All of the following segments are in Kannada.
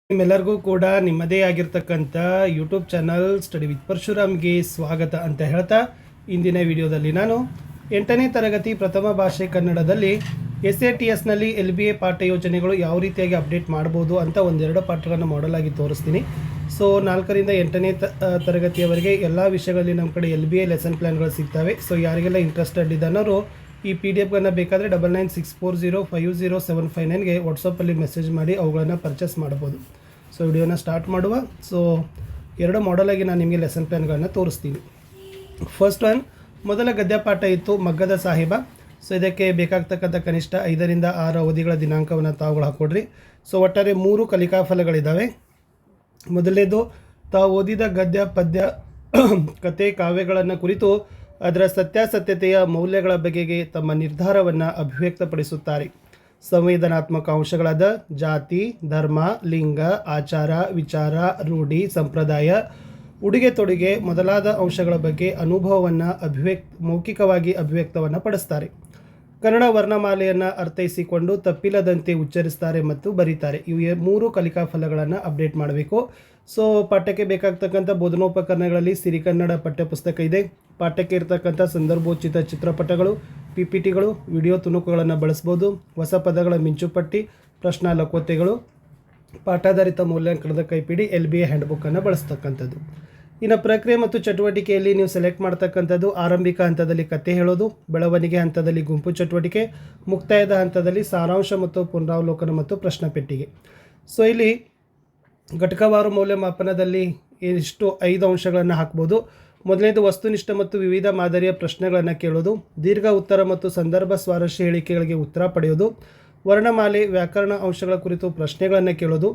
ನಿಮ್ಮೆಲ್ಲರಿಗೂ ಕೂಡ ನಿಮ್ಮದೇ ಆಗಿರ್ತಕ್ಕಂಥ ಯೂಟ್ಯೂಬ್ ಚಾನಲ್ ಸ್ಟಡಿ ವಿತ್ ಪರಶುರಾಮ್ಗೆ ಸ್ವಾಗತ ಅಂತ ಹೇಳ್ತಾ ಇಂದಿನ ವಿಡಿಯೋದಲ್ಲಿ ನಾನು 8ನೇ ತರಗತಿ ಪ್ರಥಮ ಭಾಷೆ ಕನ್ನಡದಲ್ಲಿ SATSನಲ್ಲಿ LBA ಪಾಠ ಯೋಜನೆಗಳು ಯಾವ ರೀತಿಯಾಗಿ ಅಪ್ಡೇಟ್ ಮಾಡ್ಬೋದು ಅಂತ ಒಂದೆರಡು ಪಾಠಗಳನ್ನು ಮಾಡಲ್ ಆಗಿ ತೋರಿಸ್ತೀನಿ. ಸೊ 4ರಿಂದ 8ನೇ ತರಗತಿಯವರೆಗೆ ಎಲ್ಲ ವಿಷಯಗಳಲ್ಲಿ ನಮ್ಮ ಕಡೆ LBA ಲೆಸನ್ ಪ್ಲ್ಯಾನ್ಗಳು ಸಿಗ್ತವೆ. ಸೊ ಯಾರಿಗೆಲ್ಲ ಇಂಟ್ರೆಸ್ಟೆಡ್ ಇದ್ದಾನವರು ಈ PDF ಬೇಕಾದರೆ 9964050759ಗೆ ವಾಟ್ಸಪ್ಪಲ್ಲಿ ಮೆಸೇಜ್ ಮಾಡಿ ಅವುಗಳನ್ನು ಪರ್ಚೇಸ್ ಮಾಡ್ಬೋದು. ಸೊ ವಿಡಿಯೋನ ಸ್ಟಾರ್ಟ್ ಮಾಡುವ. ಸೊ ಎರಡು ಮಾಡಲಾಗಿ ನಾನು ನಿಮಗೆ ಲೆಸನ್ ಪ್ಲ್ಯಾನ್ಗಳನ್ನು ತೋರಿಸ್ತೀನಿ. ಫಸ್ಟ್ ಒನ್, ಮೊದಲ ಗದ್ಯ ಪಾಠ ಇತ್ತು ಮಗ್ಗದ ಸಾಹೇಬ. ಸೊ ಇದಕ್ಕೆ ಬೇಕಾಗ್ತಕ್ಕಂಥ ಕನಿಷ್ಠ 5ರಿಂದ 6 ಅವಧಿಗಳ ದಿನಾಂಕವನ್ನು ತಾವುಗಳು ಹಾಕ್ಕೊಡ್ರಿ. ಸೊ ಒಟ್ಟಾರೆ 3 ಕಲಿಕಾ ಫಲಗಳಿದ್ದಾವೆ. ಮೊದಲನೇದು, ತಾವು ಓದಿದ ಗದ್ಯ ಪದ್ಯ ಕತೆ ಕಾವ್ಯಗಳನ್ನು ಕುರಿತು ಅದರ ಸತ್ಯಾಸತ್ಯತೆಯ ಮೌಲ್ಯಗಳ ಬಗೆಗೆ ತಮ್ಮ ನಿರ್ಧಾರವನ್ನು ಅಭಿವ್ಯಕ್ತಪಡಿಸುತ್ತಾರೆ. ಸಂವೇದನಾತ್ಮಕ ಅಂಶಗಳಾದ ಜಾತಿ, ಧರ್ಮ, ಲಿಂಗ, ಆಚಾರ, ವಿಚಾರ, ರೂಢಿ, ಸಂಪ್ರದಾಯ, ಉಡುಗೆ ತೊಡುಗೆ ಮೊದಲಾದ ಅಂಶಗಳ ಬಗ್ಗೆ ಅನುಭವವನ್ನು ಮೌಖಿಕವಾಗಿ ಅಭಿವ್ಯಕ್ತವನ್ನು ಪಡಿಸ್ತಾರೆ. ಕನ್ನಡ ವರ್ಣಮಾಲೆಯನ್ನು ಅರ್ಥೈಸಿಕೊಂಡು ತಪ್ಪಿಲ್ಲದಂತೆ ಉಚ್ಚರಿಸ್ತಾರೆ ಮತ್ತು ಬರೀತಾರೆ. ಇವು 3 ಕಲಿಕಾ ಫಲಗಳನ್ನು ಅಪ್ಡೇಟ್ ಮಾಡಬೇಕು. ಸೊ ಪಾಠಕ್ಕೆ ಬೇಕಾಗ್ತಕ್ಕಂಥ ಬೋಧನೋಪಕರಣಗಳಲ್ಲಿ ಸಿರಿಕನ್ನಡ ಪಠ್ಯಪುಸ್ತಕ ಇದೆ. ಪಾಠಕ್ಕೆ ಇರತಕ್ಕಂಥ ಸಂದರ್ಭೋಚಿತ ಚಿತ್ರಪಟಗಳು, PPTಗಳು, ವಿಡಿಯೋ ತುಣುಕುಗಳನ್ನು ಬಳಸ್ಬೋದು. ಹೊಸ ಪದಗಳ ಮಿಂಚುಪಟ್ಟಿ, ಪ್ರಶ್ನಾ ಲಕೋತೆಗಳು, ಪಾಠಾಧಾರಿತ ಮೌಲ್ಯಾಂಕನದ ಕೈಪಿಡಿ, LBA ಹ್ಯಾಂಡ್ಬುಕ್ಕನ್ನು ಬಳಸ್ತಕ್ಕಂಥದ್ದು. ಇನ್ನು ಪ್ರಕ್ರಿಯೆ ಮತ್ತು ಚಟುವಟಿಕೆಯಲ್ಲಿ ನೀವು ಸೆಲೆಕ್ಟ್ ಮಾಡ್ತಕ್ಕಂಥದ್ದು ಆರಂಭಿಕ ಹಂತದಲ್ಲಿ ಕತೆ ಹೇಳೋದು, ಬೆಳವಣಿಗೆ ಹಂತದಲ್ಲಿ ಗುಂಪು ಚಟುವಟಿಕೆ, ಮುಕ್ತಾಯದ ಹಂತದಲ್ಲಿ ಸಾರಾಂಶ ಮತ್ತು ಪುನರಾವಲೋಕನ ಮತ್ತು ಪ್ರಶ್ನೆ ಪೆಟ್ಟಿಗೆ. ಸೊ ಇಲ್ಲಿ ಘಟಕವಾರು ಮೌಲ್ಯಮಾಪನದಲ್ಲಿ ಎಷ್ಟು 5 ಅಂಶಗಳನ್ನು ಹಾಕ್ಬೋದು. ಮೊದಲನೇದು, ವಸ್ತುನಿಷ್ಠ ಮತ್ತು ವಿವಿಧ ಮಾದರಿಯ ಪ್ರಶ್ನೆಗಳನ್ನು ಕೇಳೋದು, ದೀರ್ಘ ಉತ್ತರ ಮತ್ತು ಸಂದರ್ಭ ಸ್ವಾರಸ್ಯ ಹೇಳಿಕೆಗಳಿಗೆ ಉತ್ತರ ಪಡೆಯೋದು, ವರ್ಣಮಾಲೆ ವ್ಯಾಕರಣ ಅಂಶಗಳ ಕುರಿತು ಪ್ರಶ್ನೆಗಳನ್ನು ಕೇಳೋದು,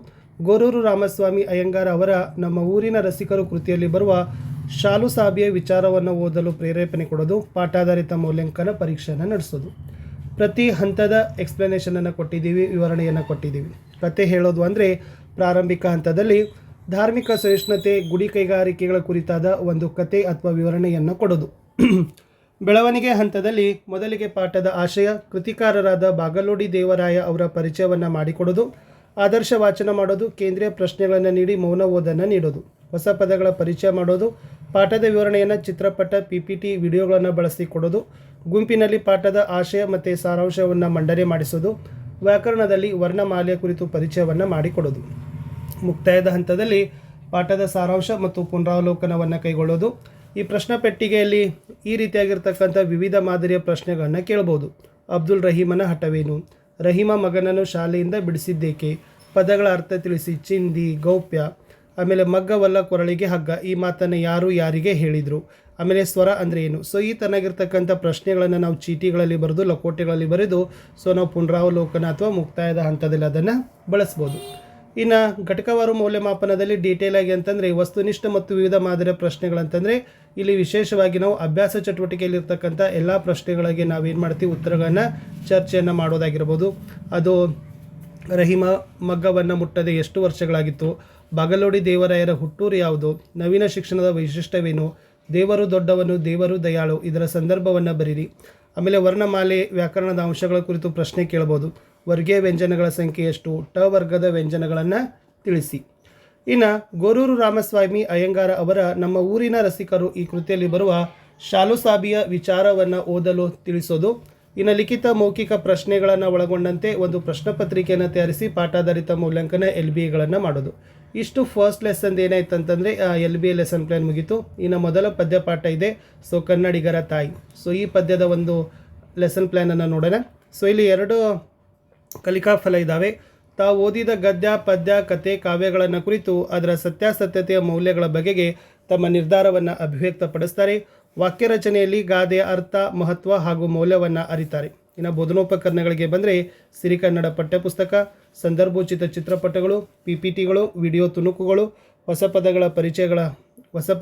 ಗೋರೂರು ರಾಮಸ್ವಾಮಿ ಅಯ್ಯಂಗಾರ ಅವರ ನಮ್ಮ ಊರಿನ ರಸಿಕರು ಕೃತಿಯಲ್ಲಿ ಬರುವ ಶಾಲು ಸಾಬಿಯ ವಿಚಾರವನ್ನು ಓದಲು ಪ್ರೇರೇಪಣೆ ಕೊಡೋದು, ಪಾಠಾಧಾರಿತ ಮೌಲ್ಯಾಂಕನ ಪರೀಕ್ಷೆಯನ್ನು ನಡೆಸೋದು. ಪ್ರತಿ ಹಂತದ ಎಕ್ಸ್ಪ್ಲನೇಷನನ್ನು ಕೊಟ್ಟಿದ್ದೀವಿ, ವಿವರಣೆಯನ್ನು ಕೊಟ್ಟಿದ್ದೀವಿ. ಕತೆ ಹೇಳೋದು ಅಂದರೆ ಪ್ರಾರಂಭಿಕ ಹಂತದಲ್ಲಿ ಧಾರ್ಮಿಕ ಸಹಿಷ್ಣುತೆ, ಗುಡಿ ಕೈಗಾರಿಕೆಗಳ ಕುರಿತಾದ ಒಂದು ಕತೆ ಅಥವಾ ವಿವರಣೆಯನ್ನು ಕೊಡೋದು. ಬೆಳವಣಿಗೆ ಹಂತದಲ್ಲಿ ಮೊದಲಿಗೆ ಪಾಠದ ಆಶಯ, ಕೃತಿಕಾರರಾದ ಬಾಗಲೋಡಿ ದೇವರಾಯ ಅವರ ಪರಿಚಯವನ್ನು ಮಾಡಿಕೊಡೋದು, ಆದರ್ಶ ವಾಚನ ಮಾಡೋದು, ಕೇಂದ್ರೀಯ ಪ್ರಶ್ನೆಗಳನ್ನು ನೀಡಿ ಮೌನ ಓದನ್ನು ನೀಡೋದು, ಹೊಸ ಪದಗಳ ಪರಿಚಯ ಮಾಡೋದು, ಪಾಠದ ವಿವರಣೆಯನ್ನು ಚಿತ್ರಪಟ, PPT, ವಿಡಿಯೋಗಳನ್ನು ಬಳಸಿ ಕೊಡೋದು, ಗುಂಪಿನಲ್ಲಿ ಪಾಠದ ಆಶಯ ಮತ್ತು ಸಾರಾಂಶವನ್ನು ಮಂಡನೆ ಮಾಡಿಸೋದು, ವ್ಯಾಕರಣದಲ್ಲಿ ವರ್ಣಮಾಲೆಯ ಕುರಿತು ಪರಿಚಯವನ್ನು ಮಾಡಿಕೊಡೋದು. ಮುಕ್ತಾಯದ ಹಂತದಲ್ಲಿ ಪಾಠದ ಸಾರಾಂಶ ಮತ್ತು ಪುನರಾವಲೋಕನವನ್ನು ಕೈಗೊಳ್ಳೋದು. ಈ ಪ್ರಶ್ನೆ ಪೆಟ್ಟಿಗೆಯಲ್ಲಿ ಈ ರೀತಿಯಾಗಿರ್ತಕ್ಕಂಥ ವಿವಿಧ ಮಾದರಿಯ ಪ್ರಶ್ನೆಗಳನ್ನು ಕೇಳ್ಬೋದು. ಅಬ್ದುಲ್ ರಹೀಮನ ಹಠವೇನು, ರಹೀಮ ಮಗನನ್ನು ಶಾಲೆಯಿಂದ ಬಿಡಿಸಿದ್ದೇಕೆ, ಪದಗಳ ಅರ್ಥ ತಿಳಿಸಿ, ಚಿಂದಿ, ಗೌಪ್ಯ, ಆಮೇಲೆ ಮಗ್ಗವಲ್ಲ ಕೊರಳಿಗೆ ಹಗ್ಗ, ಈ ಮಾತನ್ನು ಯಾರು ಯಾರಿಗೆ ಹೇಳಿದರು, ಆಮೇಲೆ ಸ್ವರ ಅಂದರೆ ಏನು. ಸೊ ಈ ತನಗಿರ್ತಕ್ಕಂಥ ಪ್ರಶ್ನೆಗಳನ್ನು ನಾವು ಚೀಟಿಗಳಲ್ಲಿ ಬರೆದು ಲಕೋಟೆಗಳಲ್ಲಿ ಬರೆದು ನಾವು ಪುನರಾವಲೋಕನ ಅಥವಾ ಮುಕ್ತಾಯದ ಹಂತದಲ್ಲಿ ಅದನ್ನು ಬಳಸ್ಬೋದು. ಇನ್ನು ಘಟಕವಾರು ಮೌಲ್ಯಮಾಪನದಲ್ಲಿ ಡೀಟೇಲ್ ಆಗಿ ಅಂತಂದರೆ ವಸ್ತುನಿಷ್ಠ ಮತ್ತು ವಿವಿಧ ಮಾದರಿಯ ಪ್ರಶ್ನೆಗಳಂತಂದರೆ ಇಲ್ಲಿ ವಿಶೇಷವಾಗಿ ನಾವು ಅಭ್ಯಾಸ ಚಟುವಟಿಕೆಯಲ್ಲಿರ್ತಕ್ಕಂಥ ಎಲ್ಲ ಪ್ರಶ್ನೆಗಳಿಗೆ ನಾವೇನು ಮಾಡ್ತೀವಿ, ಉತ್ತರಗಳನ್ನು ಚರ್ಚೆಯನ್ನು ಮಾಡೋದಾಗಿರ್ಬೋದು. ಅದು ರಹೀಮ ಮಗ್ಗವನ್ನು ಮುಟ್ಟದೆ ಎಷ್ಟು ವರ್ಷಗಳಾಗಿತ್ತು, ಬಾಗಲೋಡಿ ದೇವರಾಯರ ಹುಟ್ಟೂರು ಯಾವುದು, ನವೀನ ಶಿಕ್ಷಣದ ವೈಶಿಷ್ಟ್ಯವೇನು, ದೇವರು ದೊಡ್ಡವನು, ದೇವರು ದಯಾಳು, ಇದರ ಸಂದರ್ಭವನ್ನು ಬರೀರಿ. ಆಮೇಲೆ ವರ್ಣಮಾಲೆ ವ್ಯಾಕರಣದ ಅಂಶಗಳ ಕುರಿತು ಪ್ರಶ್ನೆ ಕೇಳ್ಬೋದು. ವರ್ಗೀಯ ವ್ಯಂಜನಗಳ ಸಂಖ್ಯೆ ಎಷ್ಟು, ಟ ವರ್ಗದ ವ್ಯಂಜನಗಳನ್ನು ತಿಳಿಸಿ. ಇನ್ನು ಗೋರೂರು ರಾಮಸ್ವಾಮಿ ಅಯ್ಯಂಗಾರ ಅವರ ನಮ್ಮ ಊರಿನ ರಸಿಕರು ಈ ಕೃತಿಯಲ್ಲಿ ಬರುವ ಶಾಲು ಸಾಬಿಯ ವಿಚಾರವನ್ನು ಓದಲು ತಿಳಿಸೋದು. ಇನ್ನು ಲಿಖಿತ ಮೌಖಿಕ ಪ್ರಶ್ನೆಗಳನ್ನು ಒಳಗೊಂಡಂತೆ ಒಂದು ಪ್ರಶ್ನೆ ಪತ್ರಿಕೆಯನ್ನು ತಯಾರಿಸಿ ಪಾಠಾಧಾರಿತ ಮೌಲ್ಯಾಂಕನ LBAಗಳನ್ನು ಮಾಡೋದು. ಇಷ್ಟು ಫಸ್ಟ್ ಲೆಸನ್ ಏನಾಯ್ತು ಅಂತಂದರೆ LBA ಲೆಸನ್ ಪ್ಲ್ಯಾನ್ ಮುಗೀತು. ಇನ್ನು ಮೊದಲ ಪದ್ಯ ಪಾಠ ಇದೆ. ಸೊ ಕನ್ನಡಿಗರ ತಾಯಿ. ಸೊ ಈ ಪದ್ಯದ ಒಂದು ಲೆಸನ್ ಪ್ಲ್ಯಾನನ್ನು ನೋಡೋಣ. ಸೊ ಇಲ್ಲಿ 2 ಕಲಿಕಾ ಫಲ ಇದ್ದಾವೆ. ತಾವು ಓದಿದ ಗದ್ಯ ಪದ್ಯ ಕತೆ ಕಾವ್ಯಗಳನ್ನು ಕುರಿತು ಅದರ ಸತ್ಯಾಸತ್ಯತೆಯ ಮೌಲ್ಯಗಳ ಬಗೆಗೆ ತಮ್ಮ ನಿರ್ಧಾರವನ್ನು ಅಭಿವ್ಯಕ್ತಪಡಿಸ್ತಾರೆ. ವಾಕ್ಯ ರಚನೆಯಲ್ಲಿ ಗಾದೆಯ ಅರ್ಥ, ಮಹತ್ವ ಹಾಗೂ ಮೌಲ್ಯವನ್ನು ಅರಿತಾರೆ. ಇನ್ನು ಬೋಧನೋಪಕರಣಗಳಿಗೆ ಬಂದರೆ ಸಿರಿಕನ್ನಡ ಪಠ್ಯಪುಸ್ತಕ, ಸಂದರ್ಭೋಚಿತ ಚಿತ್ರಪಟಗಳು, PPTಗಳು, ವಿಡಿಯೋ ತುಣುಕುಗಳು, ಹೊಸ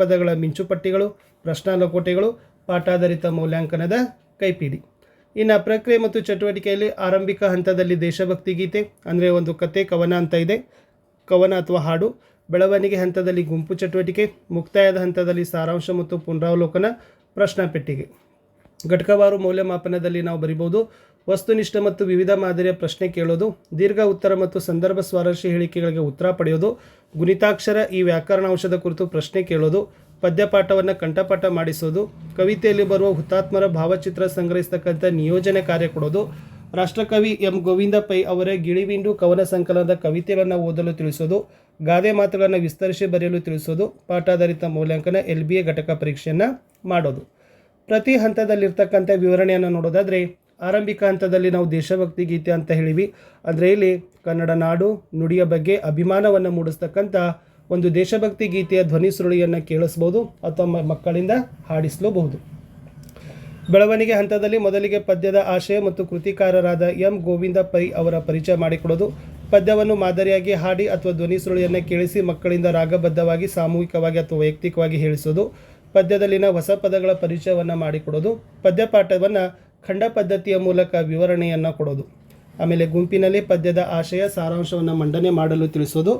ಪದಗಳ ಮಿಂಚುಪಟ್ಟಿಗಳು, ಪ್ರಶ್ನಾ ಲಕೋಟೆಗಳು, ಪಾಠಾಧಾರಿತ ಮೌಲ್ಯಾಂಕನದ ಕೈಪಿಡಿ. ಇನ್ನು ಪ್ರಕ್ರಿಯೆ ಮತ್ತು ಚಟುವಟಿಕೆಯಲ್ಲಿ ಆರಂಭಿಕ ಹಂತದಲ್ಲಿ ದೇಶಭಕ್ತಿ ಗೀತೆ ಅಂದರೆ ಒಂದು ಕತೆ ಕವನ ಅಂತ ಇದೆ, ಕವನ ಅಥವಾ ಹಾಡು. ಬೆಳವಣಿಗೆ ಹಂತದಲ್ಲಿ ಗುಂಪು ಚಟುವಟಿಕೆ, ಮುಕ್ತಾಯದ ಹಂತದಲ್ಲಿ ಸಾರಾಂಶ ಮತ್ತು ಪುನರಾವಲೋಕನ, ಪ್ರಶ್ನಾ ಪೆಟ್ಟಿಗೆ. ಘಟಕವಾರು ಮೌಲ್ಯಮಾಪನದಲ್ಲಿ ನಾವು ಬರಿಬೋದು. ವಸ್ತುನಿಷ್ಠ ಮತ್ತು ವಿವಿಧ ಮಾದರಿಯ ಪ್ರಶ್ನೆ ಕೇಳೋದು, ದೀರ್ಘ ಉತ್ತರ ಮತ್ತು ಸಂದರ್ಭ ಸ್ವಾರಸ್ಯ ಹೇಳಿಕೆಗಳಿಗೆ ಉತ್ತರ ಪಡೆಯೋದು, ಗುಣಿತಾಕ್ಷರ ಈ ವ್ಯಾಕರಣಾಂಶದ ಕುರಿತು ಪ್ರಶ್ನೆ ಕೇಳೋದು, ಪದ್ಯಪಾಠವನ್ನು ಕಂಠಪಾಠ ಮಾಡಿಸೋದು, ಕವಿತೆಯಲ್ಲಿ ಬರುವ ಹುತಾತ್ಮರ ಭಾವಚಿತ್ರ ಸಂಗ್ರಹಿಸ್ತಕ್ಕಂಥ ನಿಯೋಜನೆ ಕಾರ್ಯ ಕೊಡೋದು, ರಾಷ್ಟ್ರಕವಿ ಎಂ ಗೋವಿಂದ ಪೈ ಅವರ ಗಿಳಿವಿಂಡು ಕವನ ಸಂಕಲನದ ಕವಿತೆಗಳನ್ನು ಓದಲು ತಿಳಿಸೋದು, ಗಾದೆ ಮಾತುಗಳನ್ನು ವಿಸ್ತರಿಸಿ ಬರೆಯಲು ತಿಳಿಸೋದು, ಪಾಠಾಧಾರಿತ ಮೌಲ್ಯಾಂಕನ LBA ಘಟಕ ಪರೀಕ್ಷೆಯನ್ನು ಮಾಡೋದು. ಪ್ರತಿ ಹಂತದಲ್ಲಿರ್ತಕ್ಕಂಥ ವಿವರಣೆಯನ್ನು ನೋಡೋದಾದರೆ, ಆರಂಭಿಕ ಹಂತದಲ್ಲಿ ನಾವು ದೇಶಭಕ್ತಿ ಗೀತೆ ಅಂತ ಹೇಳಿವಿ. ಅಂದರೆ ಇಲ್ಲಿ ಕನ್ನಡ ನಾಡು ನುಡಿಯ ಬಗ್ಗೆ ಅಭಿಮಾನವನ್ನು ಮೂಡಿಸ್ತಕ್ಕಂಥ ಒಂದು ದೇಶಭಕ್ತಿ ಗೀತೆಯ ಧ್ವನಿ ಸುರುಳಿಯನ್ನು ಕೇಳಿಸ್ಬೋದು ಅಥವಾ ಮಕ್ಕಳಿಂದ ಹಾಡಿಸಲೂಬಹುದು. ಬೆಳವಣಿಗೆ ಹಂತದಲ್ಲಿ ಮೊದಲಿಗೆ ಪದ್ಯದ ಆಶಯ ಮತ್ತು ಕೃತಿಕಾರರಾದ ಎಂ ಗೋವಿಂದ ಪೈ ಅವರ ಪರಿಚಯ ಮಾಡಿಕೊಡೋದು, ಪದ್ಯವನ್ನು ಮಾದರಿಯಾಗಿ ಹಾಡಿ ಅಥವಾ ಧ್ವನಿ ಸುರುಳಿಯನ್ನು ಕೇಳಿಸಿ ಮಕ್ಕಳಿಂದ ರಾಗಬದ್ಧವಾಗಿ ಸಾಮೂಹಿಕವಾಗಿ ಅಥವಾ ವೈಯಕ್ತಿಕವಾಗಿ ಹೇಳಿಸೋದು, ಪದ್ಯದಲ್ಲಿನ ಹೊಸ ಪದಗಳ ಪರಿಚಯವನ್ನು ಮಾಡಿಕೊಡೋದು, ಪದ್ಯಪಾಠವನ್ನು ಖಂಡ ಪದ್ಧತಿಯ ಮೂಲಕ ವಿವರಣೆಯನ್ನು ಕೊಡೋದು. ಆಮೇಲೆ ಗುಂಪಿನಲ್ಲಿ ಪದ್ಯದ ಆಶಯ ಸಾರಾಂಶವನ್ನು ಮಂಡನೆ ಮಾಡಲು ತಿಳಿಸೋದು,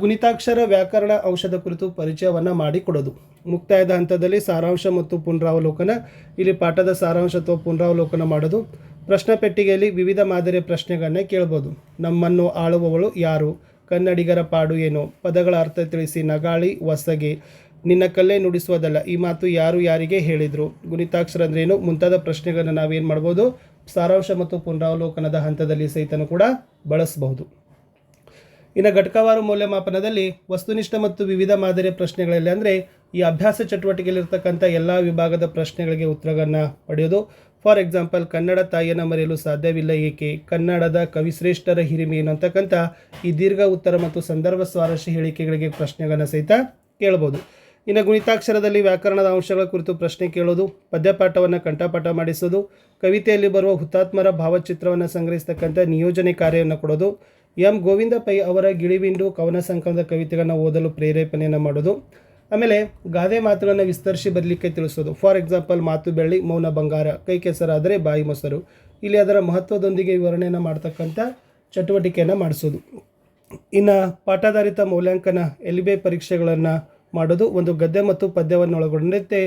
ಗುಣಿತಾಕ್ಷರ ವ್ಯಾಕರಣ ಅಂಶದ ಕುರಿತು ಪರಿಚಯವನ್ನು ಮಾಡಿಕೊಡೋದು. ಮುಕ್ತಾಯದ ಹಂತದಲ್ಲಿ ಸಾರಾಂಶ ಮತ್ತು ಪುನರಾವಲೋಕನ, ಇಲ್ಲಿ ಪಾಠದ ಸಾರಾಂಶ ಅಥವಾ ಪುನರಾವಲೋಕನ ಮಾಡೋದು. ಪ್ರಶ್ನೆ ಪೆಟ್ಟಿಗೆಯಲ್ಲಿ ವಿವಿಧ ಮಾದರಿಯ ಪ್ರಶ್ನೆಗಳನ್ನ ಕೇಳ್ಬೋದು. ನಮ್ಮನ್ನು ಆಳುವವಳು ಯಾರು, ಕನ್ನಡಿಗರ ಪಾಡು ಏನು, ಪದಗಳ ಅರ್ಥ ತಿಳಿಸಿ, ನಗಾಳಿ ವಸಗೆ, ನಿನ್ನ ಕಲ್ಲೇ ನುಡಿಸುವುದಲ್ಲ, ಈ ಮಾತು ಯಾರು ಯಾರಿಗೆ ಹೇಳಿದರು, ಗುಣಿತಾಕ್ಷರ ಅಂದ್ರೇನು ಮುಂತಾದ ಪ್ರಶ್ನೆಗಳನ್ನು ನಾವೇನು ಮಾಡ್ಬೋದು, ಸಾರಾಂಶ ಮತ್ತು ಪುನರಾವಲೋಕನದ ಹಂತದಲ್ಲಿ ಸಹಿತನೂ ಕೂಡ ಬಳಸಬಹುದು. ಇನ್ನು ಘಟಕವಾರು ಮೌಲ್ಯಮಾಪನದಲ್ಲಿ ವಸ್ತುನಿಷ್ಠ ಮತ್ತು ವಿವಿಧ ಮಾದರಿಯ ಪ್ರಶ್ನೆಗಳಲ್ಲಿ ಅಂದರೆ ಈ ಅಭ್ಯಾಸ ಚಟುವಟಿಕೆಯಲ್ಲಿರ್ತಕ್ಕಂಥ ಎಲ್ಲ ವಿಭಾಗದ ಪ್ರಶ್ನೆಗಳಿಗೆ ಉತ್ತರಗಳನ್ನು ಪಡೆಯೋದು. ಫಾರ್ ಎಕ್ಸಾಂಪಲ್, ಕನ್ನಡ ತಾಯಿಯನ್ನು ಮರೆಯಲು ಸಾಧ್ಯವಿಲ್ಲ ಏಕೆ, ಕನ್ನಡದ ಕವಿಶ್ರೇಷ್ಠರ ಹಿರಿಮೆ ಏನು ಅಂತಕ್ಕಂಥ ಈ ದೀರ್ಘ ಉತ್ತರ ಮತ್ತು ಸಂದರ್ಭ ಸ್ವಾರಸ್ಯ ಹೇಳಿಕೆಗಳಿಗೆ ಪ್ರಶ್ನೆಗಳನ್ನು ಸಹಿತ ಕೇಳ್ಬೋದು. ಇನ್ನು ಗುಣಿತಾಕ್ಷರದಲ್ಲಿ ವ್ಯಾಕರಣದ ಅಂಶಗಳ ಕುರಿತು ಪ್ರಶ್ನೆ ಕೇಳೋದು, ಪದ್ಯಪಾಠವನ್ನು ಕಂಠಪಾಠ ಮಾಡಿಸೋದು, ಕವಿತೆಯಲ್ಲಿ ಬರುವ ಹುತಾತ್ಮರ ಭಾವಚಿತ್ರವನ್ನು ಸಂಗ್ರಹಿಸ್ತಕ್ಕಂಥ ನಿಯೋಜನೆ ಕಾರ್ಯವನ್ನು ಕೊಡೋದು, ಎಂ ಗೋವಿಂದ ಪೈ ಅವರ ಗಿಳಿವಿಂಡು ಕವನ ಸಂಕಲನದ ಕವಿತೆಗಳನ್ನು ಓದಲು ಪ್ರೇರೇಪಣೆಯನ್ನು ಮಾಡೋದು. ಆಮೇಲೆ ಗಾದೆ ಮಾತುಗಳನ್ನು ವಿಸ್ತರಿಸಿ ಬರಲಿಕ್ಕೆ ತಿಳಿಸೋದು. ಫಾರ್ ಎಕ್ಸಾಂಪಲ್, ಮಾತು ಬೆಳ್ಳಿ ಮೌನ ಬಂಗಾರ, ಕೈ ಕೆಸರಾದರೆ ಬಾಯಿ ಮೊಸರು, ಇಲ್ಲಿ ಅದರ ಮಹತ್ವದೊಂದಿಗೆ ವಿವರಣೆಯನ್ನು ಮಾಡ್ತಕ್ಕಂಥ ಚಟುವಟಿಕೆಯನ್ನು ಮಾಡಿಸೋದು. ಇನ್ನು ಪಾಠಾಧಾರಿತ ಮೌಲ್ಯಾಂಕನ LBA ಪರೀಕ್ಷೆಗಳನ್ನು ಮಾಡೋದು. ಒಂದು ಗದ್ಯ ಮತ್ತು ಪದ್ಯವನ್ನು ಒಳಗೊಂಡಂತೆ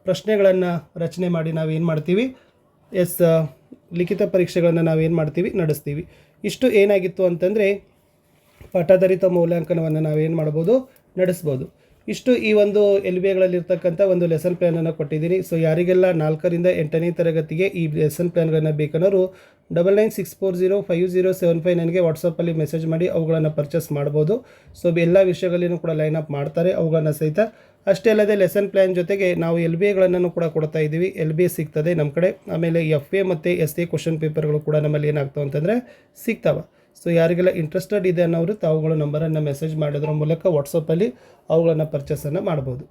ಪ್ರಶ್ನೆಗಳನ್ನು ರಚನೆ ಮಾಡಿ ನಾವೇನು ಮಾಡ್ತೀವಿ, ಲಿಖಿತ ಪರೀಕ್ಷೆಗಳನ್ನು ನಾವೇನು ಮಾಡ್ತೀವಿ, ನಡೆಸ್ತೀವಿ. ಇಷ್ಟು ಏನಾಗಿತ್ತು ಅಂತಂದರೆ ಪಾಠಾಧಾರಿತ ಮೌಲ್ಯಾಂಕನವನ್ನು ನಾವೇನು ಮಾಡ್ಬೋದು, ನಡೆಸ್ಬೋದು. ಇಷ್ಟು ಈ ಒಂದು LBAಗಳಲ್ಲಿರ್ತಕ್ಕಂಥ ಒಂದು ಲೆಸನ್ ಪ್ಲ್ಯಾನನ್ನು ಕೊಟ್ಟಿದ್ದೀನಿ. ಸೊ ಯಾರಿಗೆಲ್ಲ 4ರಿಂದ 8ನೇ ತರಗತಿಗೆ ಈ ಲೆಸನ್ ಪ್ಲ್ಯಾನ್ಗಳನ್ನು ಬೇಕನ್ನೋರು 9964050759 ನನಗೆ ವಾಟ್ಸಪ್ಪಲ್ಲಿ ಮೆಸೇಜ್ ಮಾಡಿ ಅವುಗಳನ್ನು ಪರ್ಚೇಸ್ ಮಾಡ್ಬೋದು. ಸೊ ಎಲ್ಲ ವಿಷಯಗಳಲ್ಲೂ ಕೂಡ ಲೈನ್ ಅಪ್ ಮಾಡ್ತಾರೆ ಅವುಗಳನ್ನು ಸಹಿತ. ಅಷ್ಟೇ ಅಲ್ಲದೆ ಲೆಸನ್ ಪ್ಲ್ಯಾನ್ ಜೊತೆಗೆ ನಾವು LBAಗಳನ್ನು ಕೂಡ ಕೊಡ್ತಾ ಇದ್ದೀವಿ. LBA ಸಿಗ್ತದೆ ನಮ್ಮ ಕಡೆ. ಆಮೇಲೆ FA ಮತ್ತು SA ಕ್ವಶನ್ ಪೇಪರ್ಗಳು ಕೂಡ ನಮ್ಮಲ್ಲಿ ಏನಾಗ್ತಾವೆ ಅಂತಂದರೆ ಸಿಗ್ತಾವೆ. ಸೊ ಯಾರಿಗೆಲ್ಲ ಇಂಟ್ರೆಸ್ಟೆಡ್ ಇದೆ ಅನ್ನೋರು ತಾವುಗಳು ನಂಬರನ್ನು ಮೆಸೇಜ್ ಮಾಡೋದ್ರ ಮೂಲಕ ವಾಟ್ಸಪ್ಪಲ್ಲಿ ಅವುಗಳನ್ನು ಪರ್ಚೇಸನ್ನು ಮಾಡ್ಬೋದು.